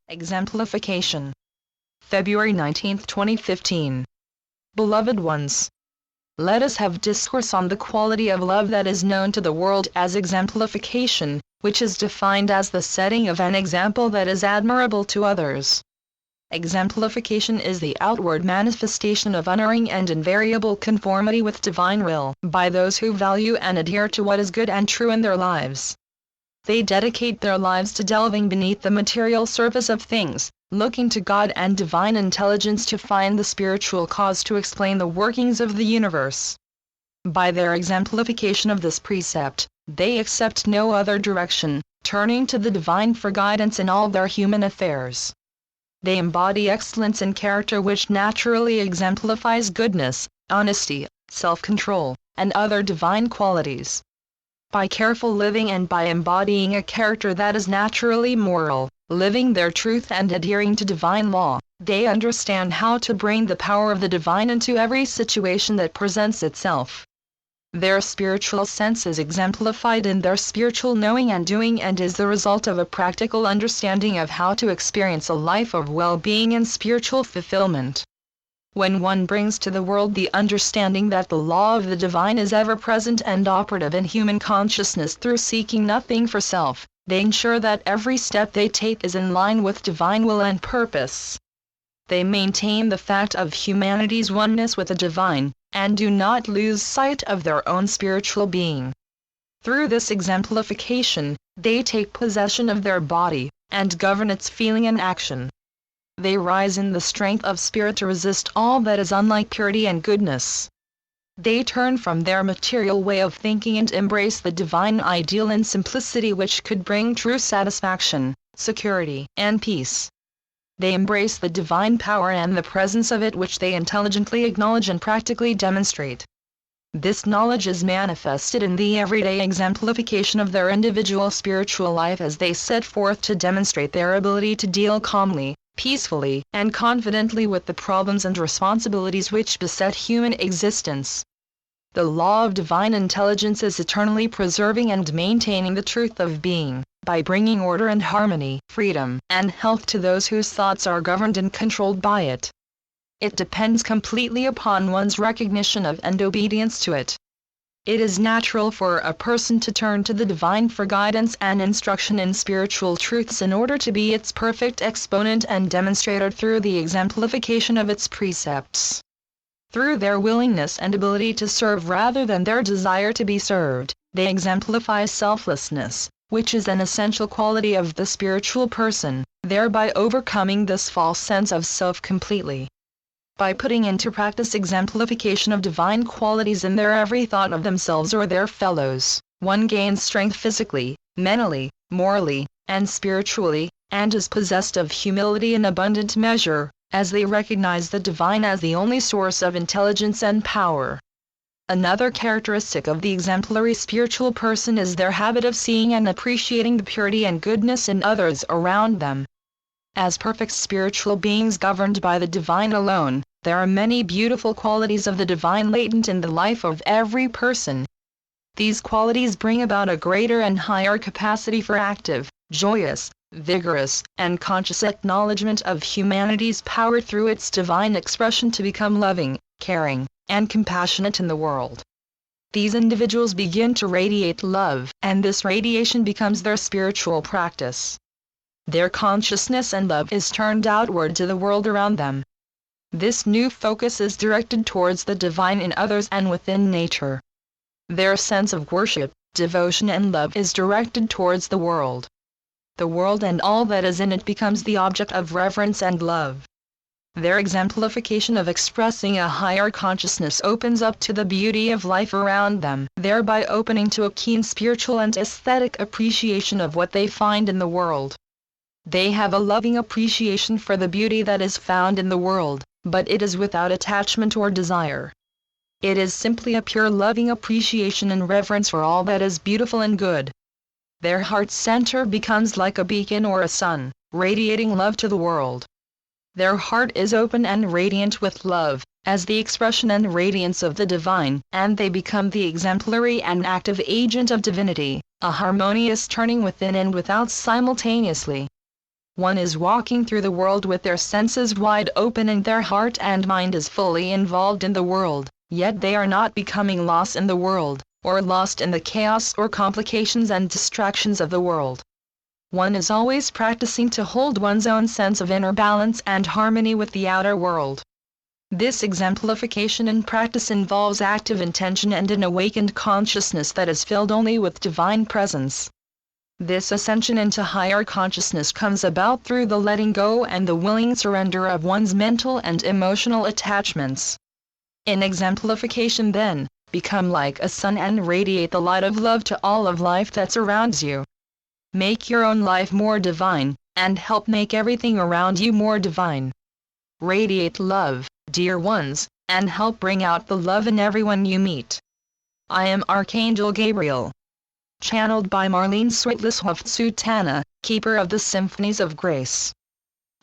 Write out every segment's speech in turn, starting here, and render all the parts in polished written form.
Exemplification. February 19, 2015. Beloved ones, let us have discourse on the quality of love that is known to the world as exemplification, which is defined as the setting of an example that is admirable to others. Exemplification is the outward manifestation of unerring and invariable conformity with divine will by those who value and adhere to what is good and true in their lives. They dedicate their lives to delving beneath the material surface of things, looking to God and divine intelligence to find the spiritual cause to explain the workings of the universe. By their exemplification of this precept, they accept no other direction, turning to the divine for guidance in all their human affairs. They embody excellence in character which naturally exemplifies goodness, honesty, self-control, and other divine qualities. By careful living and by embodying a character that is naturally moral, living their truth and adhering to divine law, they understand how to bring the power of the divine into every situation that presents itself. Their spiritual sense is exemplified in their spiritual knowing and doing and is the result of a practical understanding of how to experience a life of well-being and spiritual fulfillment. When one brings to the world the understanding that the law of the divine is ever present and operative in human consciousness through seeking nothing for self, they ensure that every step they take is in line with divine will and purpose. They maintain the fact of humanity's oneness with the divine, and do not lose sight of their own spiritual being. Through this exemplification, they take possession of their body, and govern its feeling and action. They rise in the strength of spirit to resist all that is unlike purity and goodness. They turn from their material way of thinking and embrace the divine ideal in simplicity which could bring true satisfaction, security, and peace. They embrace the divine power and the presence of it which they intelligently acknowledge and practically demonstrate. This knowledge is manifested in the everyday exemplification of their individual spiritual life as they set forth to demonstrate their ability to deal calmly, peacefully, and confidently with the problems and responsibilities which beset human existence. The law of divine intelligence is eternally preserving and maintaining the truth of being, by bringing order and harmony, freedom, and health to those whose thoughts are governed and controlled by it. It depends completely upon one's recognition of and obedience to it. It is natural for a person to turn to the divine for guidance and instruction in spiritual truths in order to be its perfect exponent and demonstrator through the exemplification of its precepts. Through their willingness and ability to serve rather than their desire to be served, they exemplify selflessness, which is an essential quality of the spiritual person, thereby overcoming this false sense of self completely. By putting into practice exemplification of divine qualities in their every thought of themselves or their fellows, one gains strength physically, mentally, morally, and spiritually, and is possessed of humility in abundant measure, as they recognize the divine as the only source of intelligence and power. Another characteristic of the exemplary spiritual person is their habit of seeing and appreciating the purity and goodness in others around them. As perfect spiritual beings governed by the divine alone, there are many beautiful qualities of the divine latent in the life of every person. These qualities bring about a greater and higher capacity for active, joyous, vigorous, and conscious acknowledgement of humanity's power through its divine expression to become loving, caring, and compassionate in the world. These individuals begin to radiate love, and this radiation becomes their spiritual practice. Their consciousness and love is turned outward to the world around them. This new focus is directed towards the divine in others and within nature. Their sense of worship, devotion and love is directed towards the world. The world and all that is in it becomes the object of reverence and love. Their exemplification of expressing a higher consciousness opens up to the beauty of life around them, thereby opening to a keen spiritual and aesthetic appreciation of what they find in the world. They have a loving appreciation for the beauty that is found in the world, but it is without attachment or desire. It is simply a pure loving appreciation and reverence for all that is beautiful and good. Their heart center becomes like a beacon or a sun, radiating love to the world. Their heart is open and radiant with love, as the expression and radiance of the divine, and they become the exemplary and active agent of divinity, a harmonious turning within and without simultaneously. One is walking through the world with their senses wide open and their heart and mind is fully involved in the world, yet they are not becoming lost in the world, or lost in the chaos or complications and distractions of the world. One is always practicing to hold one's own sense of inner balance and harmony with the outer world. This exemplification in practice involves active intention and an awakened consciousness that is filled only with divine presence. This ascension into higher consciousness comes about through the letting go and the willing surrender of one's mental and emotional attachments. In exemplification then, become like a sun and radiate the light of love to all of life that surrounds you. Make your own life more divine, and help make everything around you more divine. Radiate love, dear ones, and help bring out the love in everyone you meet. I am Archangel Gabriel. Channeled by Marlene Switless-Hoftsutana, Keeper of the Symphonies of Grace.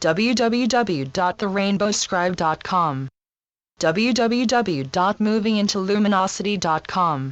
www.therainbowscribe.com www.movingintoluminosity.com